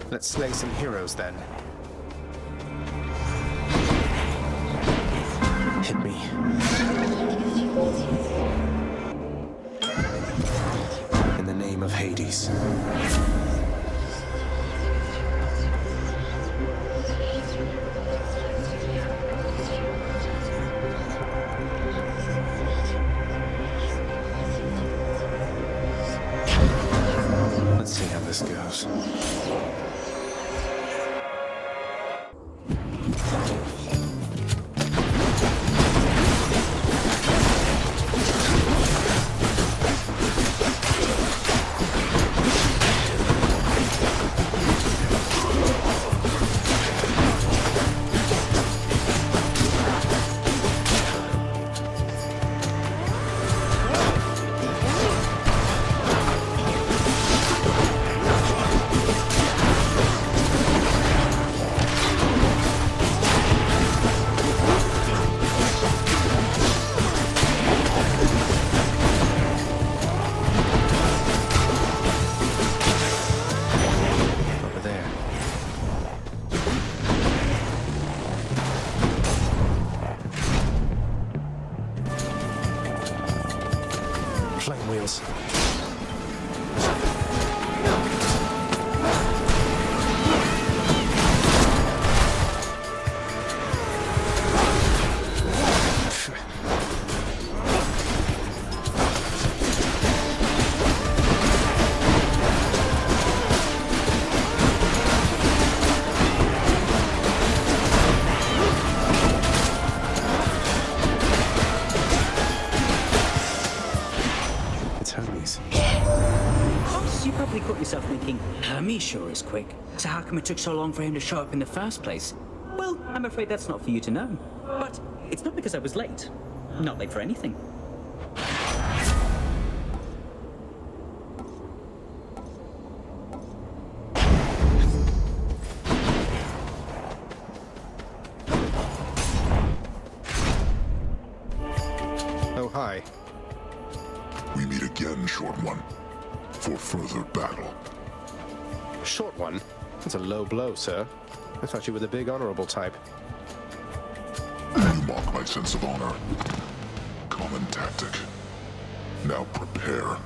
Let's slay some heroes then. Hit me. In the name of Hades. Let's see how this goes. Flame wheels. Hermes. You probably caught yourself thinking, Hermes sure is quick. So how come it took so long for him to show up in the first place? Well, I'm afraid that's not for you to know. But it's not because I was late. Not late for anything. Oh, hi. We meet again, Short One, for further battle. Short One? That's a low blow, sir. I thought you were the big honorable type. You mock my sense of honor. Common tactic. Now prepare.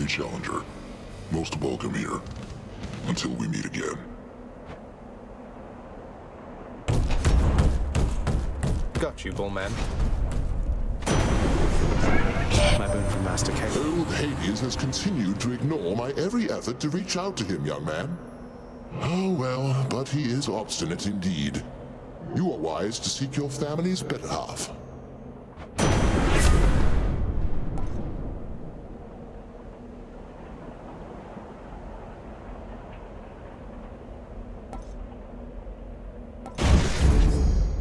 Challenger. Most welcome here. Until we meet again. Got you, Bullman. My boon from Master Kane. Old Hades has continued to ignore my every effort to reach out to him, young man. Oh well, but he is obstinate indeed. You are wise to seek your family's better half.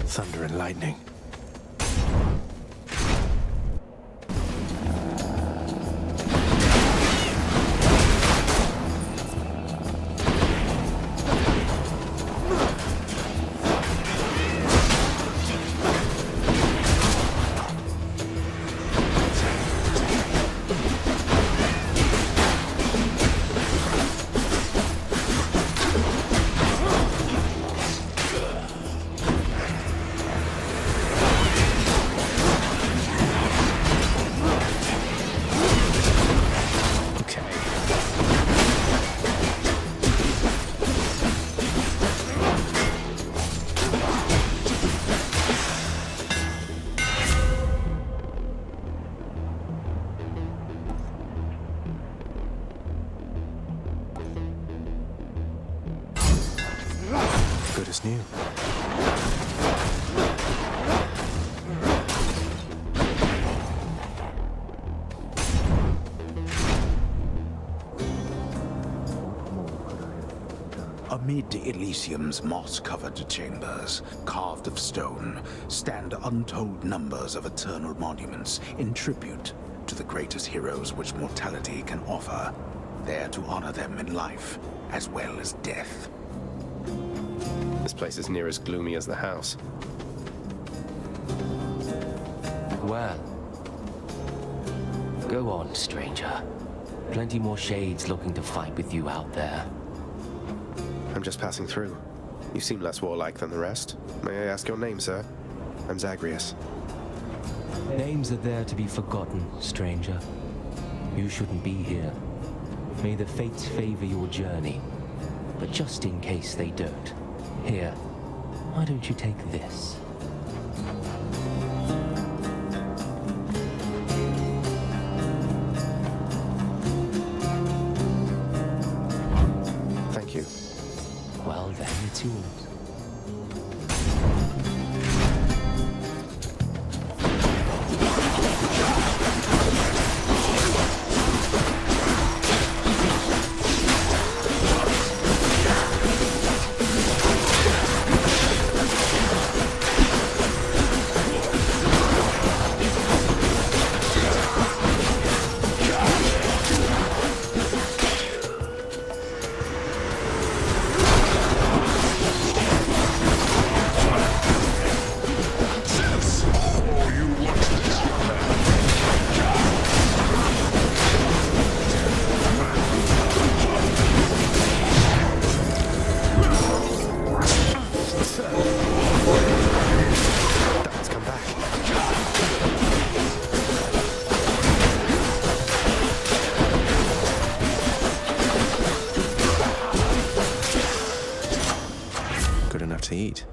Thunder and lightning. Good as new. Amid Elysium's moss-covered chambers, carved of stone, stand untold numbers of eternal monuments in tribute to the greatest heroes which mortality can offer, there to honor them in life as well as death. This place is near as gloomy as the house. Well, go on, stranger. Plenty more shades looking to fight with you out there. I'm just passing through. You seem less warlike than the rest. May I ask your name, sir? I'm Zagreus. Names are there to be forgotten, stranger. You shouldn't be here. May the fates favor your journey. But just in case they don't, here, why don't you take this? Thank you. Well then, it's yours. Let's come back. Good enough to eat.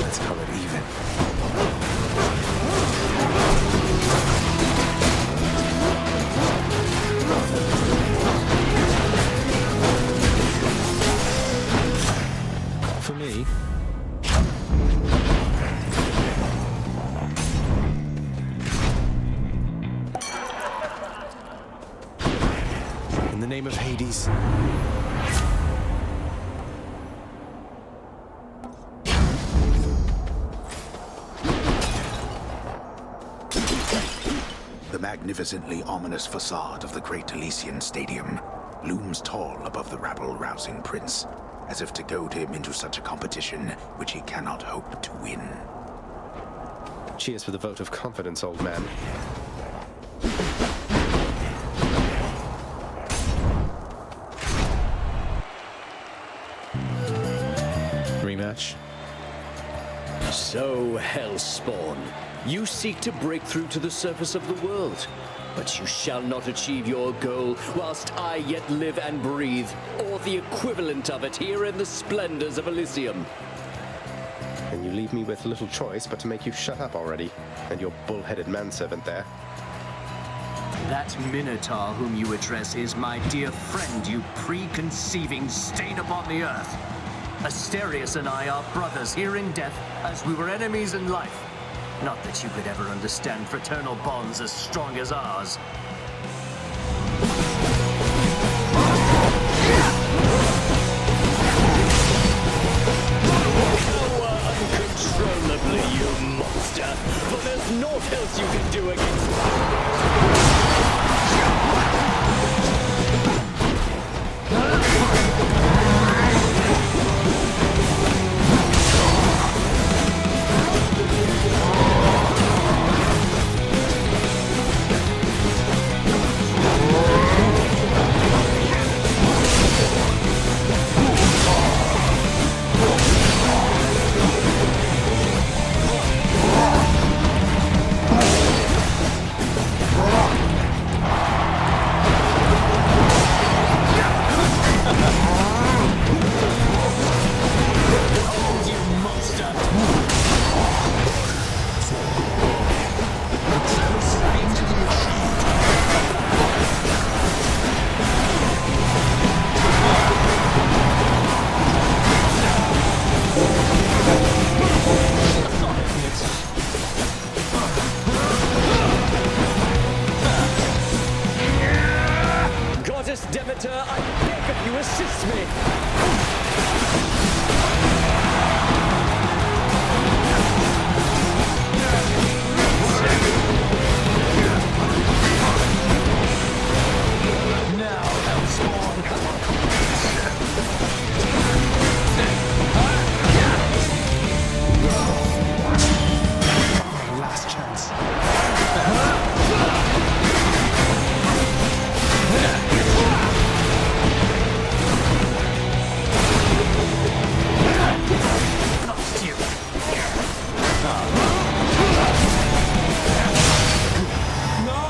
Let's call it even. For me. In the name of Hades. The magnificently ominous facade of the Great Elysian Stadium looms tall above the rabble-rousing prince, as if to goad him into such a competition which he cannot hope to win. Cheers for the vote of confidence, old man. Rematch. So, Hellspawn, you seek to break through to the surface of the world. But you shall not achieve your goal whilst I yet live and breathe, or the equivalent of it here in the splendors of Elysium. And you leave me with little choice but to make you shut up already, and your bull-headed manservant there. That Minotaur whom you address is my dear friend, you preconceiving stain upon the earth. Asterius and I are brothers here in death as we were enemies in life. Not that you could ever understand fraternal bonds as strong as ours. Uncontrollably, you monster! For there's naught else you can do against me! Goddess Demeter, I beg of you, assist me! Now, Hellspawn. Last chance. Lost you. No!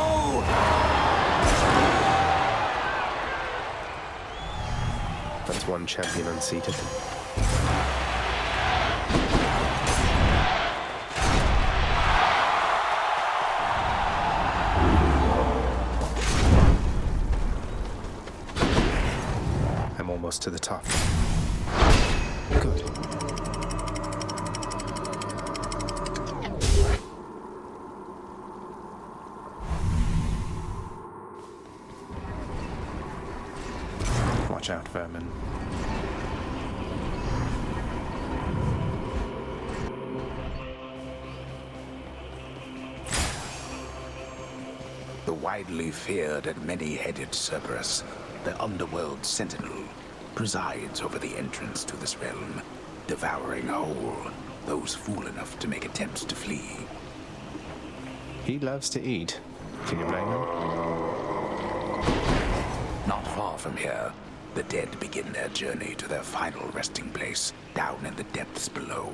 That's one champion unseated. I'm almost to the top. Good. Watch out, vermin. The widely feared and many-headed Cerberus, the underworld sentinel, presides over the entrance to this realm, devouring whole those fool enough to make attempts to flee. He loves to eat. Can you blame him? Not far from here, the dead begin their journey to their final resting place down in the depths below.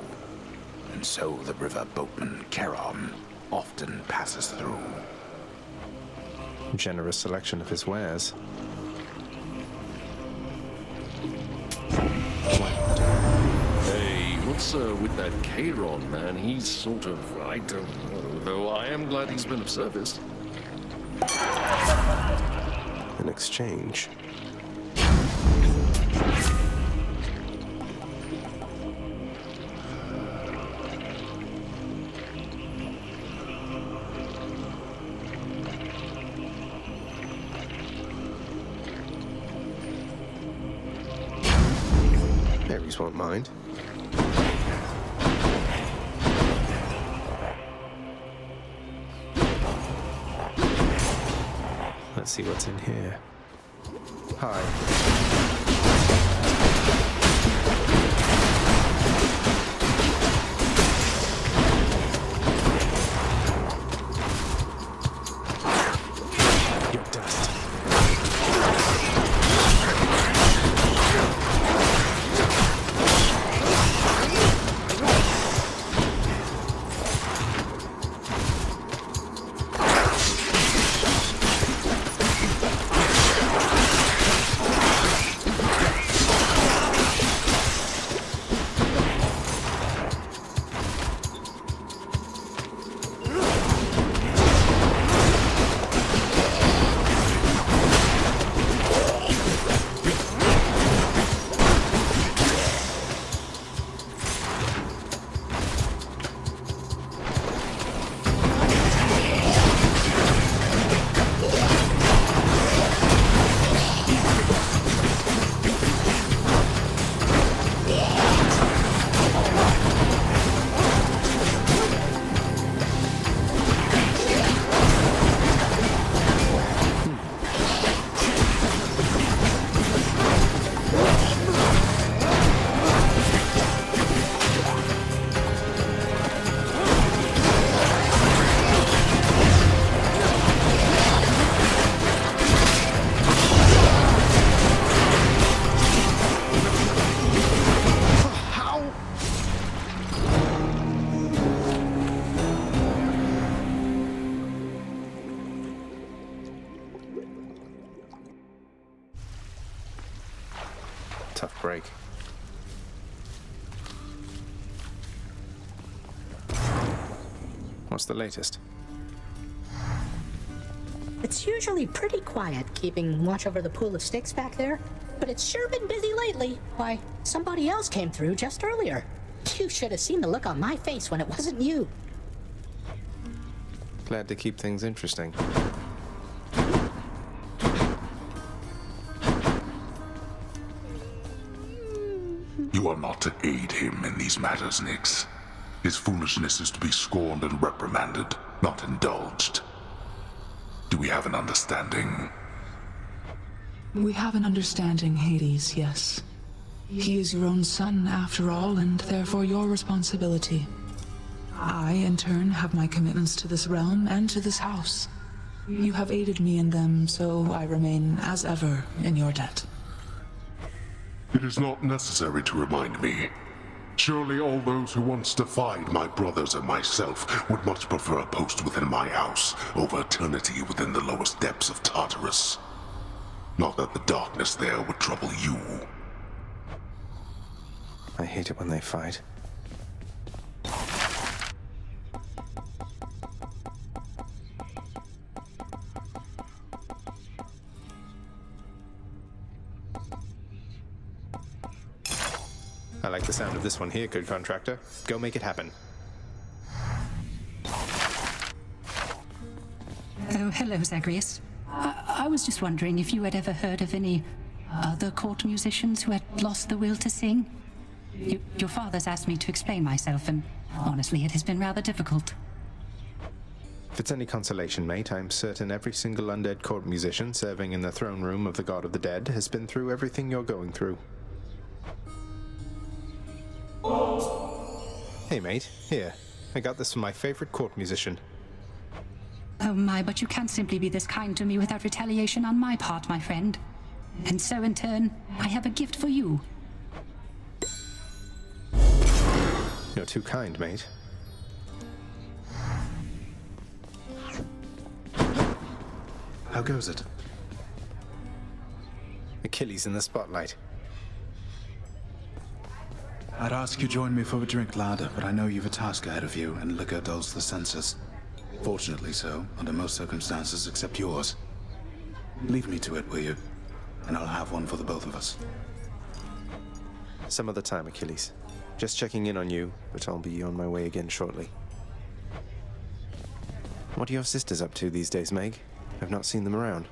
And so the river boatman Charon often passes through. Generous selection of his wares. Hey, what's with that Charon, man? He's sort of, I don't know, though I am glad he's been of service. In exchange. Ares won't mind. Let's see what's in here. Hi. You're dust. Tough break. What's the latest? It's usually pretty quiet keeping watch over the pool of sticks back there, but it's sure been busy lately. Why, somebody else came through just earlier. You should have seen the look on my face when it wasn't you. Glad to keep things interesting. You are not to aid him in these matters, Nyx. His foolishness is to be scorned and reprimanded, not indulged. Do we have an understanding? We have an understanding, Hades, yes. He is your own son, after all, and therefore your responsibility. I, in turn, have my commitments to this realm and to this house. You have aided me in them, so I remain, as ever, in your debt. It is not necessary to remind me. Surely all those who once defied my brothers and myself would much prefer a post within my house over eternity within the lowest depths of Tartarus. Not that the darkness there would trouble you. I hate it when they fight. I like the sound of this one here, good contractor. Go make it happen. Oh, hello, Zagreus. I was just wondering if you had ever heard of any other court musicians who had lost the will to sing? Your father's asked me to explain myself, and honestly, it has been rather difficult. If it's any consolation, mate, I'm certain every single undead court musician serving in the throne room of the God of the Dead has been through everything you're going through. Hey, mate, here. I got this from my favorite court musician. Oh my, but you can't simply be this kind to me without retaliation on my part, my friend. And so, in turn, I have a gift for you. You're too kind, mate. How goes it? Achilles in the spotlight. I'd ask you join me for a drink, lad, but I know you've a task ahead of you, and liquor dulls the senses. Fortunately so, under most circumstances except yours. Leave me to it, will you? And I'll have one for the both of us. Some other time, Achilles. Just checking in on you, but I'll be on my way again shortly. What are your sisters up to these days, Meg? I've not seen them around.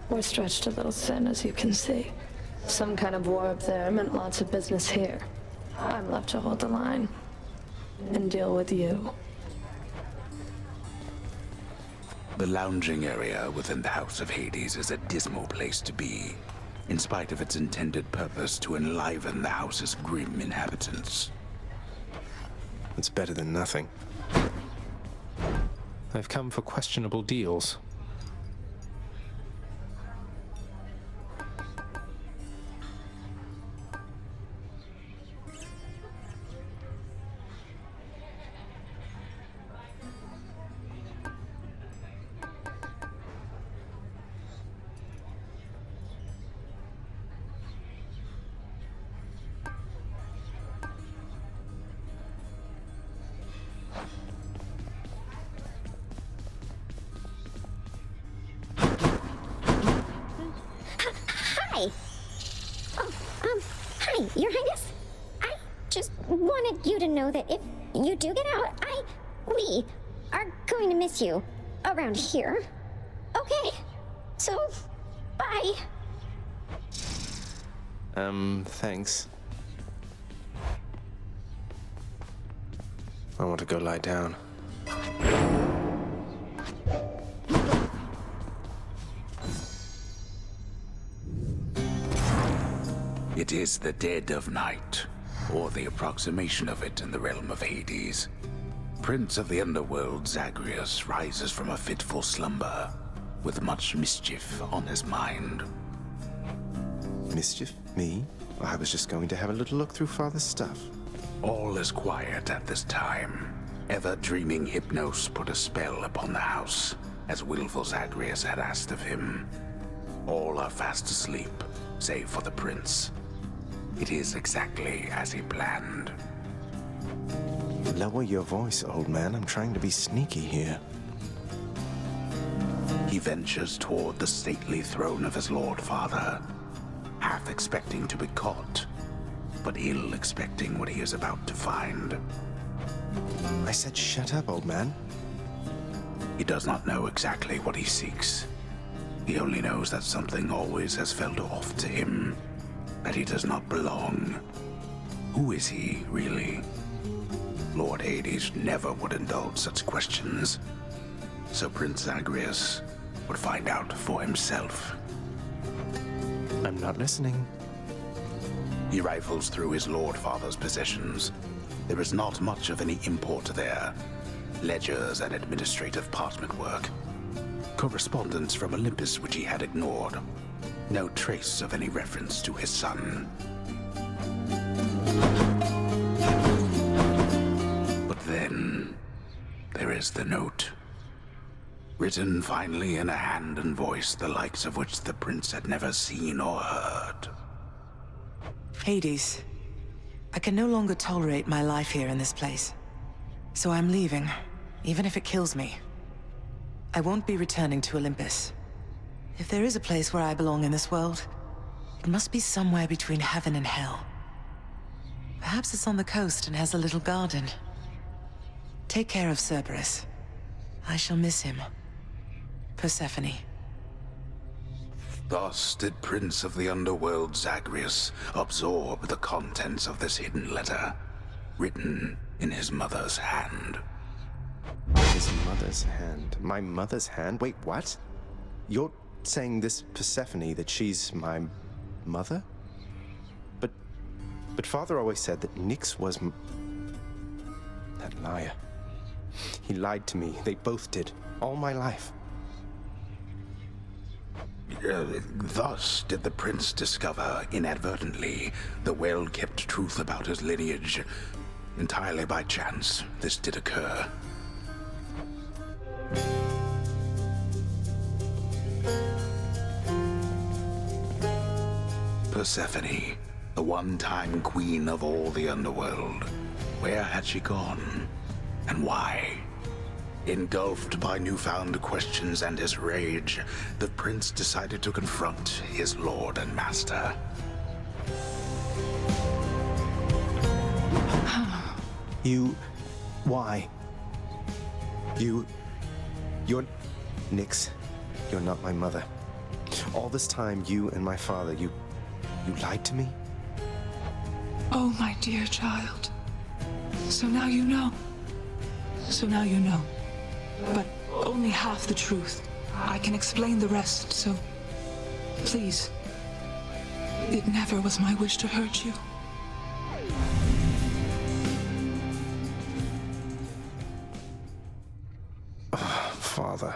We're stretched a little thin, as you can see. Some kind of war up there meant lots of business here. I'm left to hold the line and deal with you. The lounging area within the House of Hades is a dismal place to be, in spite of its intended purpose to enliven the house's grim inhabitants. It's better than nothing. I've come for questionable deals. Hi. Oh, hi, Your Highness. I just wanted you to know that if you do get out, we are going to miss you around here. Okay, so, bye. Thanks. I want to go lie down. It is the dead of night, or the approximation of it in the realm of Hades. Prince of the underworld, Zagreus rises from a fitful slumber, with much mischief on his mind. Mischief? Me? I was just going to have a little look through Father's stuff. All is quiet at this time. Ever-dreaming Hypnos put a spell upon the house, as willful Zagreus had asked of him. All are fast asleep, save for the prince. It is exactly as he planned. Lower your voice, old man. I'm trying to be sneaky here. He ventures toward the stately throne of his lord father, half expecting to be caught, but ill expecting what he is about to find. I said shut up, old man. He does not know exactly what he seeks. He only knows that something always has felt off to him, that he does not belong. Who is he, really? Lord Hades never would indulge such questions, so Prince Zagreus would find out for himself. I'm not listening. He rifles through his Lord Father's possessions. There is not much of any import there. Ledgers and administrative parchment work. Correspondence from Olympus which he had ignored. No trace of any reference to his son. But then, there is the note. Written finally in a hand and voice the likes of which the prince had never seen or heard. Hades, I can no longer tolerate my life here in this place. So I'm leaving, even if it kills me. I won't be returning to Olympus. If there is a place where I belong in this world, it must be somewhere between heaven and hell. Perhaps it's on the coast and has a little garden. Take care of Cerberus. I shall miss him. Persephone. Thus did Prince of the Underworld Zagreus absorb the contents of this hidden letter, written in his mother's hand. His mother's hand? My mother's hand? Wait, what? You're saying this Persephone, that she's my mother? But Father always said that Nyx was that liar. He lied to me. They both did. All my life. Thus did the prince discover, inadvertently, the well-kept truth about his lineage. Entirely by chance, this did occur. Persephone, the one-time queen of all the underworld. Where had she gone? And why? Engulfed by newfound questions and his rage, the prince decided to confront his lord and master. Why? You're Nyx. You're not my mother. All this time, you and my father, you lied to me? Oh, my dear child. So now you know. So now you know. But only half the truth. I can explain the rest, so please. It never was my wish to hurt you. Father.